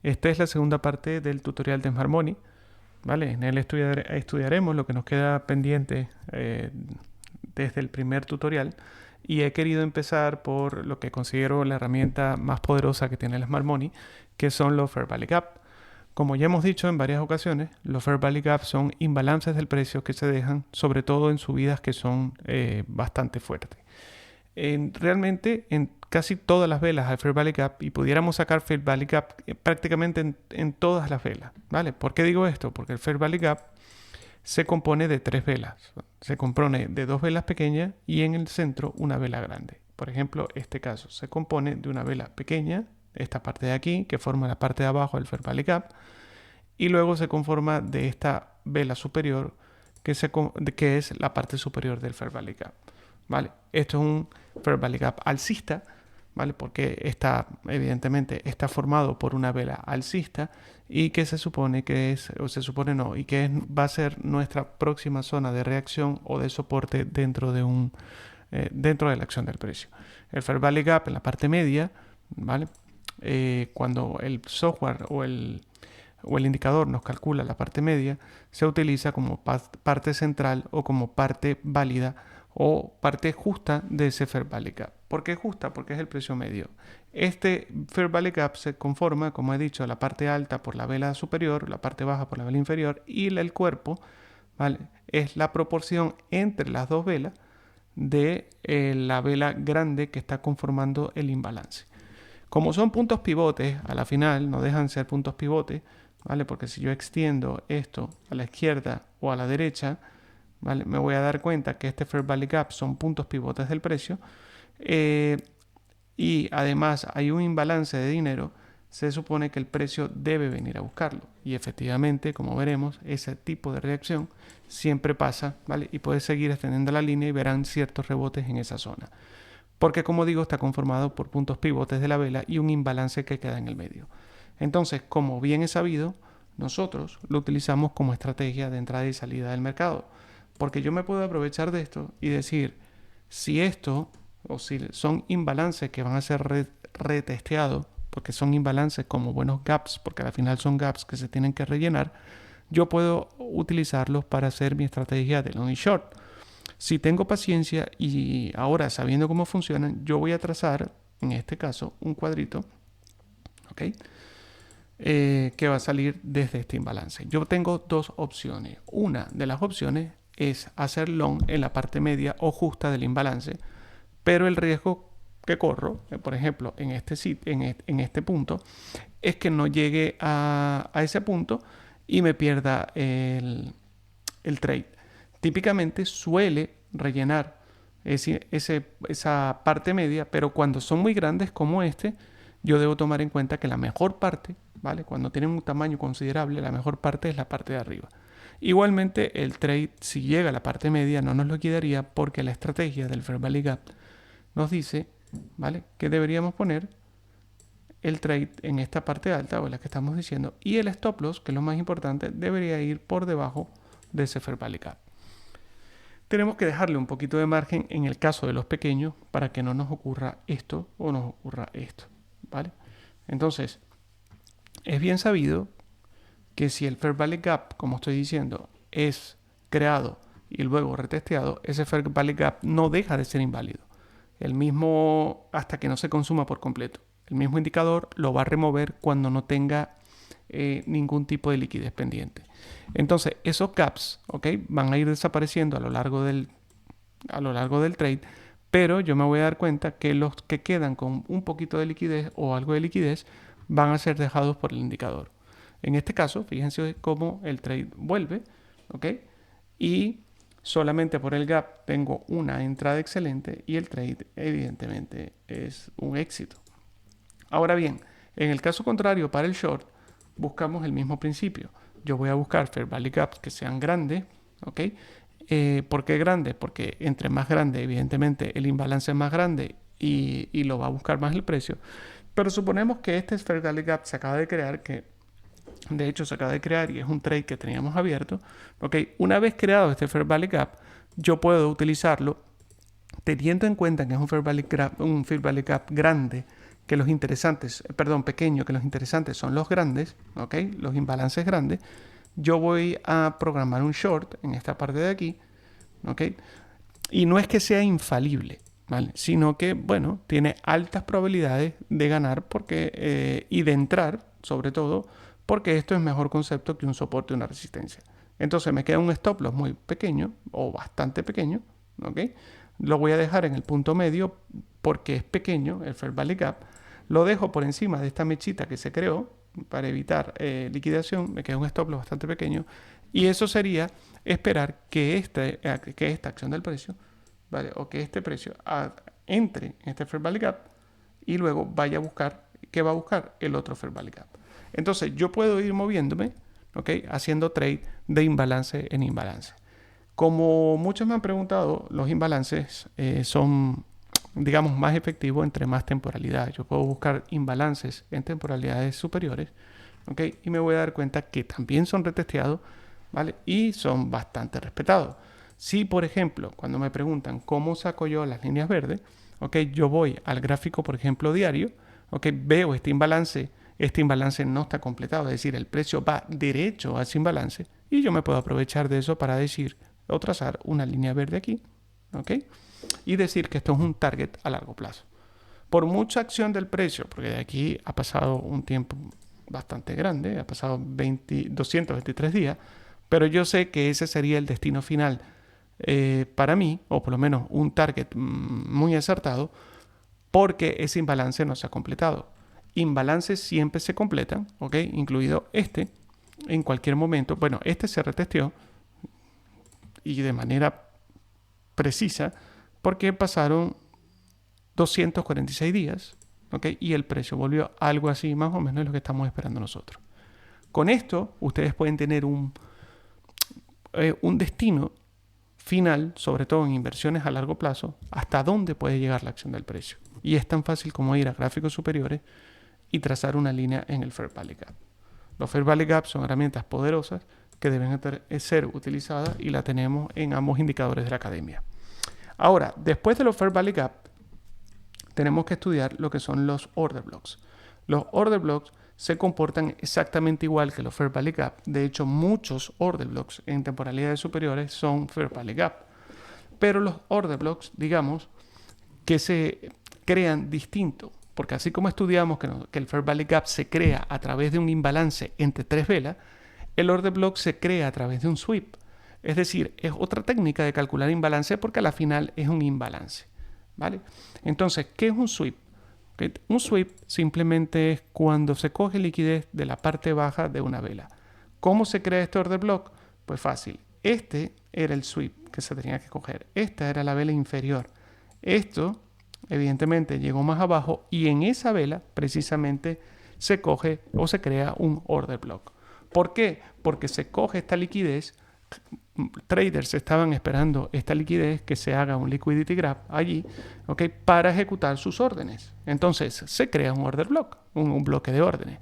Esta es la segunda parte del tutorial de Smart Money, ¿vale? En él estudiaremos lo que nos queda pendiente desde el primer tutorial, y he querido empezar por lo que considero la herramienta más poderosa que tiene el Smart Money, que son los Fair Value Gap. Como ya hemos dicho en varias ocasiones, los Fair Value Gap son imbalances del precio que se dejan, sobre todo en subidas que son bastante fuertes. Realmente en casi todas las velas hay Fair Value Gap, y pudiéramos sacar Fair Value Gap prácticamente en todas las velas, ¿vale? ¿Por qué digo esto? Porque el Fair Value Gap se compone de 3 velas. Se compone de 2 velas pequeñas y en el centro una vela grande. Por ejemplo, este caso se compone de una vela pequeña, esta parte de aquí, que forma la parte de abajo del Fair Value Gap, y luego se conforma de esta vela superior, que es la parte superior del Fair Value Gap. ¿Vale? Esto es un Fair Value Gap alcista, ¿vale? Porque evidentemente está formado por una vela alcista, y que se supone que es, o se supone no, y que va a ser nuestra próxima zona de reacción o de soporte dentro de la acción del precio. El Fair Value Gap en la parte media, ¿vale? Cuando el software o el indicador nos calcula la parte media, se utiliza como parte central o como parte válida o parte justa de ese Fair Value Gap. ¿Por qué justa? Porque es el precio medio. Este Fair Value Gap se conforma, como he dicho, la parte alta por la vela superior, la parte baja por la vela inferior, y el cuerpo, ¿vale? Es la proporción entre las dos velas de la vela grande que está conformando el imbalance. Como son puntos pivotes, a la final no dejan ser puntos pivotes, ¿vale? Porque si yo extiendo esto a la izquierda o a la derecha, ¿vale? Me voy a dar cuenta que este Fair Value Gap son puntos pivotes del precio, y además hay un imbalance de dinero. Se supone que el precio debe venir a buscarlo, y efectivamente, como veremos, ese tipo de reacción siempre pasa, ¿vale? Y puede seguir extendiendo la línea y verán ciertos rebotes en esa zona, porque, como digo, está conformado por puntos pivotes de la vela y un imbalance que queda en el medio. Entonces, como bien es sabido, nosotros lo utilizamos como estrategia de entrada y salida del mercado, porque yo me puedo aprovechar de esto y decir, si esto, o si son imbalances que van a ser retesteados, porque son imbalances como buenos gaps, porque al final son gaps que se tienen que rellenar, yo puedo utilizarlos para hacer mi estrategia de long y short. Si tengo paciencia y ahora sabiendo cómo funcionan, yo voy a trazar, en este caso, un cuadrito, ¿ok? Que va a salir desde este imbalance. Yo tengo dos opciones. Una de las opciones es hacer long en la parte media o justa del imbalance, pero el riesgo que corro, por ejemplo, en este punto, es que no llegue a ese punto y me pierda el trade. Típicamente suele rellenar esa parte media, pero cuando son muy grandes como este, yo debo tomar en cuenta que la mejor parte, ¿vale? Cuando tienen un tamaño considerable, la mejor parte es la parte de arriba. Igualmente, el trade, si llega a la parte media, no nos lo quedaría, porque la estrategia del Fair Value Gap nos dice, ¿vale?, que deberíamos poner el trade en esta parte alta, o la que estamos diciendo, y el stop loss, que es lo más importante, debería ir por debajo de ese Fair Value Gap. Tenemos que dejarle un poquito de margen en el caso de los pequeños para que no nos ocurra esto o nos ocurra esto, ¿vale? Entonces, es bien sabido que si el Fair Value Gap, como estoy diciendo, es creado y luego retesteado, ese Fair Value Gap no deja de ser inválido. El mismo, hasta que no se consuma por completo. El mismo indicador lo va a remover cuando no tenga ningún tipo de liquidez pendiente. Entonces, esos gaps, ¿okay?, van a ir desapareciendo a lo largo del trade, pero yo me voy a dar cuenta que los que quedan con un poquito de liquidez o algo de liquidez van a ser dejados por el indicador. En este caso, fíjense cómo el trade vuelve, ¿ok? Y solamente por el gap tengo una entrada excelente y el trade evidentemente es un éxito. Ahora bien, en el caso contrario, para el short, buscamos el mismo principio. Yo voy a buscar Fair Value Gaps que sean grandes, ¿ok? ¿Por qué grande? Porque entre más grande, evidentemente, el imbalance es más grande y lo va a buscar más el precio. Pero suponemos que este Fair Value Gap se acaba de crear, que de hecho se acaba de crear y es un trade que teníamos abierto. ¿Ok? Una vez creado este Fair Value Gap, yo puedo utilizarlo teniendo en cuenta que es un Fair Value Gap grande, que los interesantes, perdón, pequeño, que los interesantes son los grandes, ¿ok? Los imbalances grandes, yo voy a programar un short en esta parte de aquí, ¿ok? Y no es que sea infalible, ¿vale? Sino que, bueno, tiene altas probabilidades de ganar porque, y de entrar, sobre todo, porque esto es mejor concepto que un soporte o una resistencia. Entonces me queda un stop loss muy pequeño o bastante pequeño, ¿ok? Lo voy a dejar en el punto medio porque es pequeño, el Fair Value Gap. Lo dejo por encima de esta mechita que se creó para evitar liquidación. Me queda un stop loss bastante pequeño. Y eso sería esperar que esta acción del precio, ¿vale? O que este precio entre en este Fair Value Gap y luego vaya a buscar, ¿qué va a buscar? El otro Fair Value Gap. Entonces yo puedo ir moviéndome, ¿ok? Haciendo trade de imbalance en imbalance. Como muchos me han preguntado, los imbalances son, digamos, más efectivos entre más temporalidad. Yo puedo buscar imbalances en temporalidades superiores, ¿ok? Y me voy a dar cuenta que también son retesteados, ¿vale? Y son bastante respetados. Si, por ejemplo, cuando me preguntan cómo saco yo las líneas verdes, ¿ok? Yo voy al gráfico, por ejemplo, diario, ¿ok? Veo este imbalance no está completado, es decir, el precio va derecho a ese imbalance y yo me puedo aprovechar de eso para decir o trazar una línea verde aquí, ¿ok? Y decir que esto es un target a largo plazo. Por mucha acción del precio, porque de aquí ha pasado un tiempo bastante grande, ha pasado 223 días, pero yo sé que ese sería el destino final para mí, o por lo menos un target muy acertado, porque ese imbalance no se ha completado. Imbalances siempre se completan, ¿ok? Incluido este, en cualquier momento. Bueno, este se retesteó y de manera precisa porque pasaron 246 días, ¿ok? Y el precio volvió algo así, más o menos lo que estamos esperando nosotros. Con esto, ustedes pueden tener un destino final, sobre todo en inversiones a largo plazo, hasta dónde puede llegar la acción del precio. Y es tan fácil como ir a gráficos superiores y trazar una línea en el Fair Value Gap. Los Fair Value Gap son herramientas poderosas que deben ser utilizadas y la tenemos en ambos indicadores de la academia. Ahora, después de los Fair Value Gap, tenemos que estudiar lo que son los Order Blocks. Los Order Blocks se comportan exactamente igual que los Fair Value Gap. De hecho, muchos Order Blocks en temporalidades superiores son Fair Value Gap. Pero los Order Blocks, digamos, que se crean distinto. Porque así como estudiamos que el Fair Value Gap se crea a través de un imbalance entre tres velas, el Order Block se crea a través de un sweep. Es decir, es otra técnica de calcular imbalance porque a la final es un imbalance, ¿vale? Entonces, ¿qué es un sweep? ¿Okay? Un sweep simplemente es cuando se coge liquidez de la parte baja de una vela. ¿Cómo se crea este Order Block? Pues fácil. Este era el sweep que se tenía que coger. Esta era la vela inferior. Esto evidentemente llegó más abajo y en esa vela precisamente se coge o se crea un order block. ¿Por qué? Porque se coge esta liquidez. Traders estaban esperando esta liquidez, que se haga un liquidity grab allí, ¿okay? Para ejecutar sus órdenes. Entonces se crea un order block, un bloque de órdenes.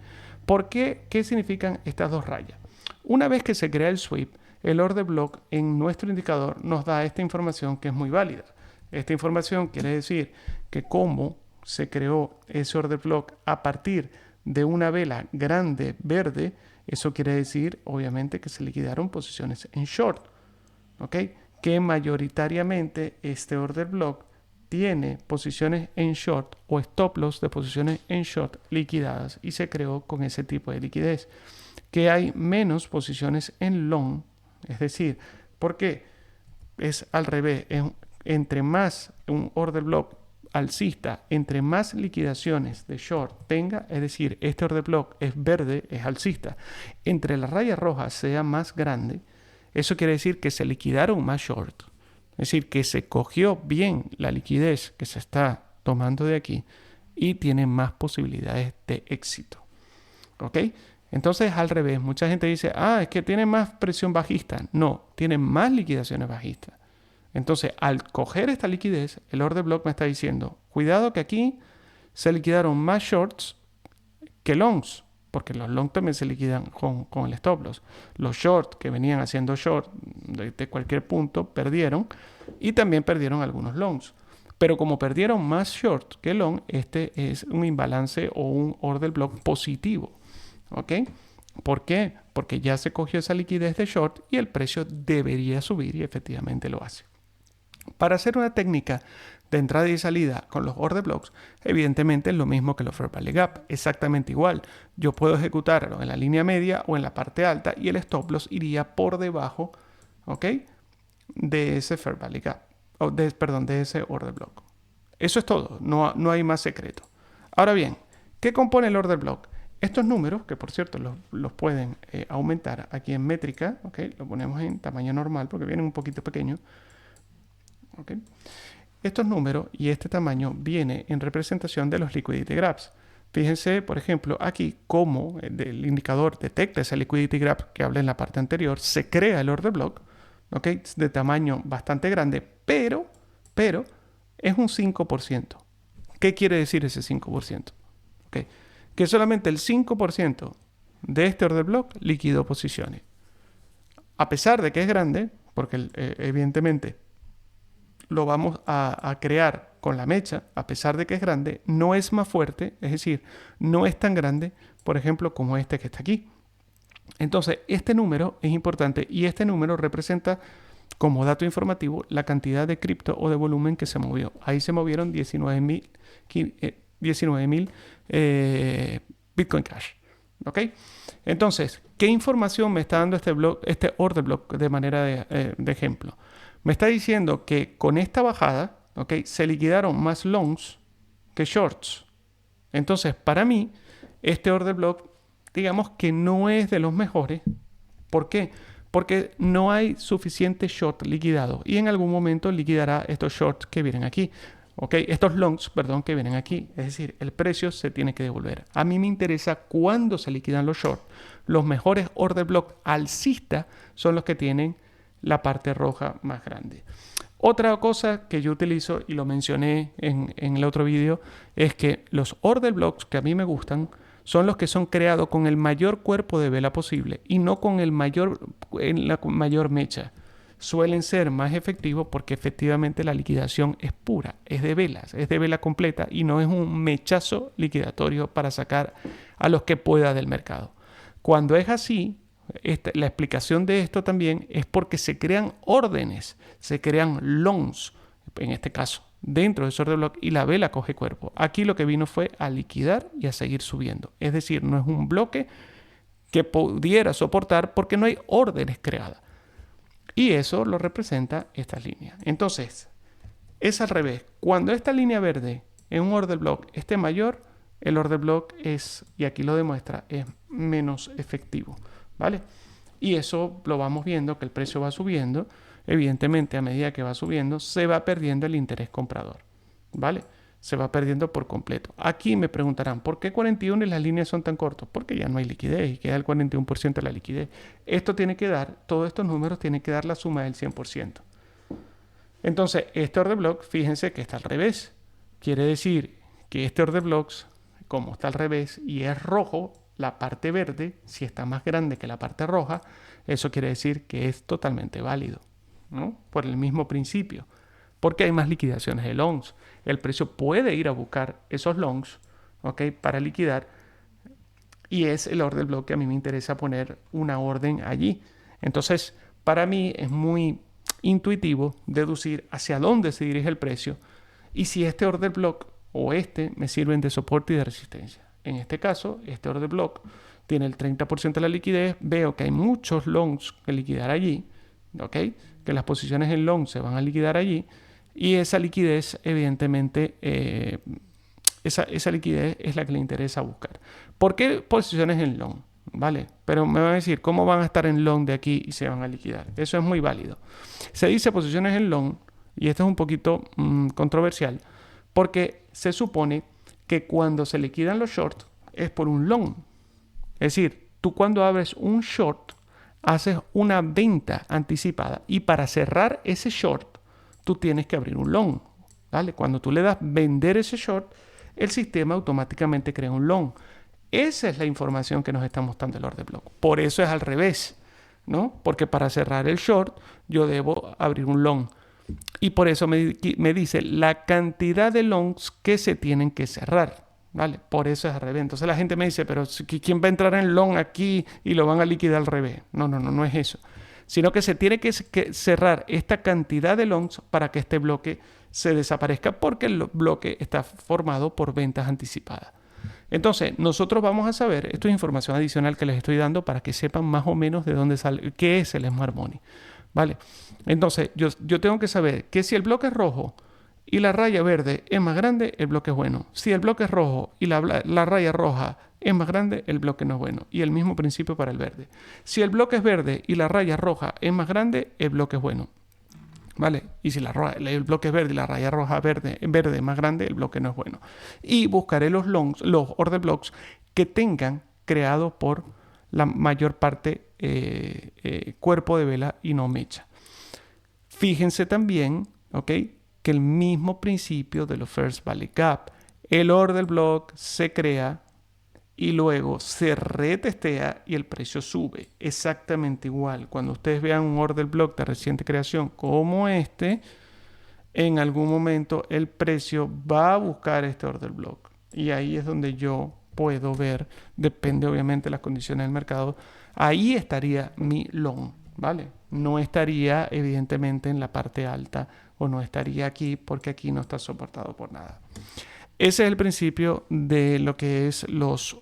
¿Por qué? ¿Qué significan estas dos rayas? Una vez que se crea el sweep, el order block en nuestro indicador nos da esta información que es muy válida. Esta información quiere decir que cómo se creó ese order block a partir de una vela grande verde, eso quiere decir obviamente que se liquidaron posiciones en short, ¿ok? Que mayoritariamente este order block tiene posiciones en short o stop loss de posiciones en short liquidadas y se creó con ese tipo de liquidez. Que hay menos posiciones en long, es decir, ¿por qué? Es al revés, entre más un order block alcista, entre más liquidaciones de short tenga, es decir, este order block es verde, es alcista, entre la raya roja sea más grande, eso quiere decir que se liquidaron más short, es decir, que se cogió bien la liquidez que se está tomando de aquí y tiene más posibilidades de éxito. ¿Ok? Entonces, al revés, mucha gente dice, es que tiene más presión bajista. No, tiene más liquidaciones bajistas. Entonces, al coger esta liquidez, el order block me está diciendo, cuidado que aquí se liquidaron más shorts que longs, porque los longs también se liquidan con el stop loss. Los shorts que venían haciendo short de cualquier punto perdieron y también perdieron algunos longs. Pero como perdieron más short que long, este es un imbalance o un order block positivo. ¿Ok? ¿Por qué? Porque ya se cogió esa liquidez de short y el precio debería subir y efectivamente lo hace. Para hacer una técnica de entrada y salida con los order blocks, evidentemente es lo mismo que los fair value gap, exactamente igual. Yo puedo ejecutarlo en la línea media o en la parte alta y el stop loss iría por debajo, ¿ok?, de ese fair value gap, perdón, de ese order block. Eso es todo, no hay más secreto. Ahora bien, ¿qué compone el order block? Estos números, que por cierto los pueden aumentar aquí en métrica, ¿ok? Lo ponemos en tamaño normal porque vienen un poquito pequeños. ¿Okay? Estos números y este tamaño viene en representación de los liquidity graphs. Fíjense, por ejemplo, aquí cómo el indicador detecta ese liquidity graph que hablé en la parte anterior, se crea el order block, ¿okay?, de tamaño bastante grande, pero es un 5%. ¿Qué quiere decir ese 5%? ¿Okay? Que solamente el 5% de este order block liquidó posiciones. A pesar de que es grande, porque evidentemente lo vamos a crear con la mecha, a pesar de que es grande, no es más fuerte, es decir, no es tan grande, por ejemplo, como este que está aquí. Entonces, este número es importante y este número representa, como dato informativo, la cantidad de cripto o de volumen que se movió. Ahí se movieron 19.000 Bitcoin Cash. ¿Ok? Entonces, ¿qué información me está dando este order block de manera de ejemplo? Me está diciendo que con esta bajada, ¿ok?, se liquidaron más longs que shorts. Entonces, para mí, este order block, digamos que no es de los mejores. ¿Por qué? Porque no hay suficiente short liquidado y en algún momento liquidará estos shorts que vienen aquí. ¿Okay? Estos longs, perdón, que vienen aquí. Es decir, el precio se tiene que devolver. A mí me interesa cuándo se liquidan los shorts. Los mejores order block alcistas son los que tienen la parte roja más grande. Otra cosa que yo utilizo, y lo mencioné en el otro vídeo, es que los order blocks que a mí me gustan son los que son creados con el mayor cuerpo de vela posible y no con la mayor mecha. Suelen ser más efectivos porque efectivamente la liquidación es pura, es de velas, es de vela completa y no es un mechazo liquidatorio para sacar a los que pueda del mercado. Cuando es así, la explicación de esto también es porque se crean órdenes, se crean longs, en este caso, dentro de ese order block y la vela coge cuerpo. Aquí lo que vino fue a liquidar y a seguir subiendo. Es decir, no es un bloque que pudiera soportar porque no hay órdenes creadas. Y eso lo representa esta línea. Entonces, es al revés. Cuando esta línea verde en un order block esté mayor, el order block es, y aquí lo demuestra, es menos efectivo. ¿Vale? Y eso lo vamos viendo, que el precio va subiendo. Evidentemente, a medida que va subiendo, se va perdiendo el interés comprador. ¿Vale? Se va perdiendo por completo. Aquí me preguntarán, ¿por qué 41 y las líneas son tan cortos? Porque ya no hay liquidez y queda el 41% de la liquidez. Esto tiene que dar, todos estos números tienen que dar la suma del 100%. Entonces, este order block, fíjense que está al revés. Quiere decir que este order block, como está al revés y es rojo, la parte verde, si está más grande que la parte roja, eso quiere decir que es totalmente válido, ¿no? Por el mismo principio. Porque hay más liquidaciones de longs. El precio puede ir a buscar esos longs, ¿ok?, para liquidar. Y es el order block que a mí me interesa poner una orden allí. Entonces, para mí es muy intuitivo deducir hacia dónde se dirige el precio y si este order block o este me sirven de soporte y de resistencia. En este caso, este order block tiene el 30% de la liquidez. Veo que hay muchos longs que liquidar allí, ¿ok?, que las posiciones en long se van a liquidar allí. Y esa liquidez, evidentemente, esa liquidez es la que le interesa buscar. ¿Por qué posiciones en long? ¿Vale? Pero me van a decir, ¿cómo van a estar en long de aquí y se van a liquidar? Eso es muy válido. Se dice posiciones en long, y esto es un poquito controversial, porque se supone que cuando se liquidan los shorts es por un long. Es decir, tú cuando abres un short, haces una venta anticipada y para cerrar ese short, tú tienes que abrir un long, ¿vale? Cuando tú le das vender ese short, el sistema automáticamente crea un long. Esa es la información que nos está mostrando el order block. Por eso es al revés, ¿no? Porque para cerrar el short, yo debo abrir un long. Y por eso me dice la cantidad de longs que se tienen que cerrar. ¿Vale? Por eso es al revés. Entonces la gente me dice, pero ¿quién va a entrar en long aquí y lo van a liquidar al revés? No es eso. Sino que se tiene que cerrar esta cantidad de longs para que este bloque se desaparezca porque el bloque está formado por ventas anticipadas. Entonces, nosotros vamos a saber, esto es información adicional que les estoy dando para que sepan más o menos de dónde sale, qué es el Smart Money. ¿Vale? Entonces, yo tengo que saber que si el bloque es rojo y la raya verde es más grande, el bloque es bueno. Si el bloque es rojo y la raya roja es más grande, el bloque no es bueno. Y el mismo principio para el verde. Si el bloque es verde y la raya roja es más grande, el bloque es bueno. ¿Vale? Y si el bloque es verde y la raya roja verde es más grande, el bloque no es bueno. Y buscaré los order blocks que tengan creado por la mayor parte cuerpo de vela y no mecha. Fíjense también, ¿ok?, que el mismo principio de los First Valley Gap, el order block se crea y luego se retestea y el precio sube. Exactamente igual. Cuando ustedes vean un order block de reciente creación como este, en algún momento el precio va a buscar este order block. Y ahí es donde yo puedo ver, depende obviamente de las condiciones del mercado, ahí estaría mi long, ¿vale? No estaría evidentemente en la parte alta o no estaría aquí porque aquí no está soportado por nada. Ese es el principio de lo que es los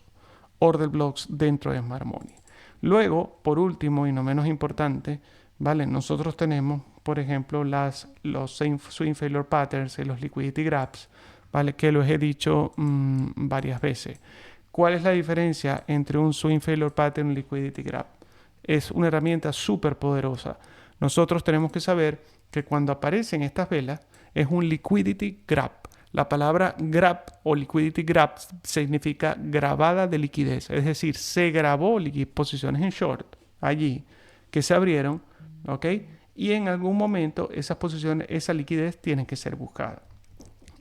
order blocks dentro de Smart Money. Luego, por último y no menos importante, ¿vale? Nosotros tenemos, por ejemplo, los swing failure patterns y los liquidity grabs, ¿vale? Que los he dicho varias veces. ¿Cuál es la diferencia entre un swing failure pattern y un liquidity grab? Es una herramienta súper poderosa. Nosotros tenemos que saber que cuando aparecen estas velas es un liquidity grab. La palabra grab o liquidity grab significa grabada de liquidez. Es decir, se grabó posiciones en short allí que se abrieron, ¿ok? Y en algún momento esas posiciones, esa liquidez tiene que ser buscada.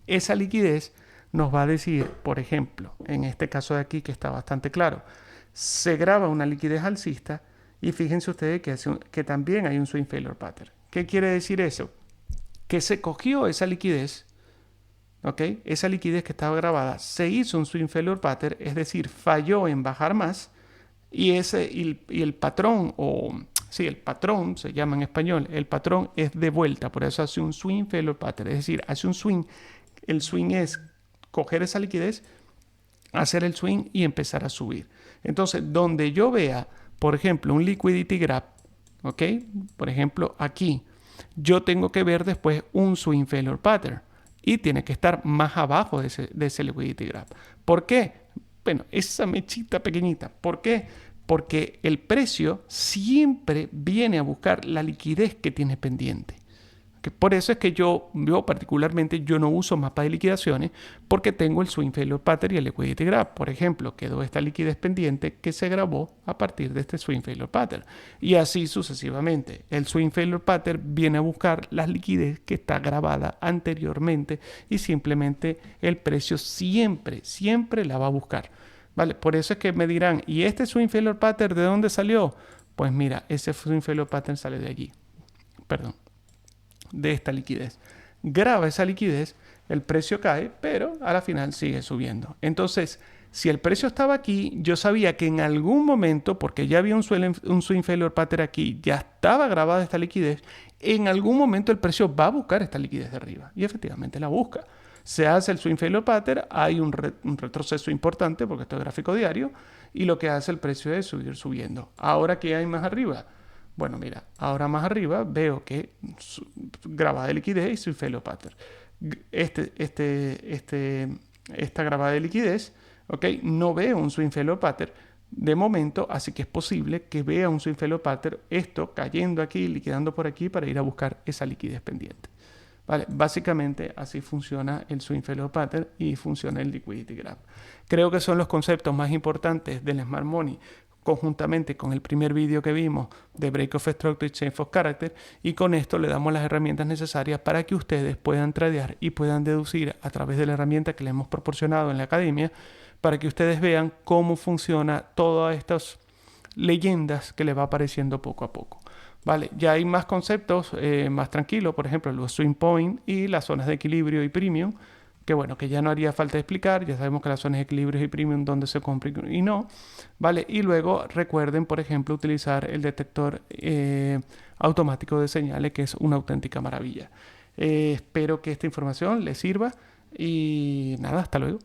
Esa liquidez nos va a decir, por ejemplo, en este caso de aquí que está bastante claro, se graba una liquidez alcista y fíjense ustedes que también hay un swing failure pattern. ¿Qué quiere decir eso? Que se cogió esa liquidez, ¿ok? Esa liquidez que estaba grabada, se hizo un swing failure pattern, es decir, falló en bajar más y el patrón, el patrón se llama en español, el patrón es de vuelta, por eso hace un swing failure pattern, es decir, hace un swing, el swing es coger esa liquidez, hacer el swing y empezar a subir. Entonces, donde yo vea, por ejemplo, un liquidity grab, ¿ok? Por ejemplo, aquí, yo tengo que ver después un swing failure pattern y tiene que estar más abajo de ese liquidity grab. ¿Por qué? Bueno, esa mechita pequeñita. ¿Por qué? Porque el precio siempre viene a buscar la liquidez que tiene pendiente. Por eso es que yo particularmente no uso mapa de liquidaciones porque tengo el swing failure pattern y el liquidity grab. Por ejemplo, quedó esta liquidez pendiente que se grabó a partir de este swing failure pattern. Y así sucesivamente. El swing failure pattern viene a buscar la liquidez que está grabada anteriormente y simplemente el precio siempre la va a buscar. ¿Vale? Por eso es que me dirán, ¿y este swing failure pattern de dónde salió? Pues mira, ese swing failure pattern sale de allí. Perdón. De esta liquidez. Graba esa liquidez, el precio cae, pero a la final sigue subiendo. Entonces, si el precio estaba aquí, yo sabía que en algún momento, porque ya había un swing failure pattern aquí, ya estaba grabada esta liquidez, en algún momento el precio va a buscar esta liquidez de arriba. Y efectivamente la busca. Se hace el swing failure pattern, hay un retroceso importante, porque esto es gráfico diario, y lo que hace el precio es seguir subiendo. Ahora, ¿qué hay más arriba? Bueno, mira, ahora más arriba veo que grabada de liquidez y swing failure pattern. Esta grabada de liquidez, ¿ok? No veo un swing failure pattern de momento, así que es posible que vea un swing failure pattern, esto cayendo aquí, liquidando por aquí para ir a buscar esa liquidez pendiente. ¿Vale? Básicamente así funciona el swing failure pattern y funciona el liquidity grab. Creo que son los conceptos más importantes del Smart Money, conjuntamente con el primer vídeo que vimos de Break of Structure y Change of Character, y con esto le damos las herramientas necesarias para que ustedes puedan tradear y puedan deducir a través de la herramienta que les hemos proporcionado en la academia, para que ustedes vean cómo funciona todas estas leyendas que les va apareciendo poco a poco. Vale, ya hay más conceptos más tranquilos, por ejemplo, los swing point y las zonas de equilibrio y premium, que bueno, que ya no haría falta explicar, ya sabemos que las zonas de equilibrio y premium donde se compra y no, ¿vale? Y luego recuerden, por ejemplo, utilizar el detector automático de señales, que es una auténtica maravilla. Espero que esta información les sirva y nada, hasta luego.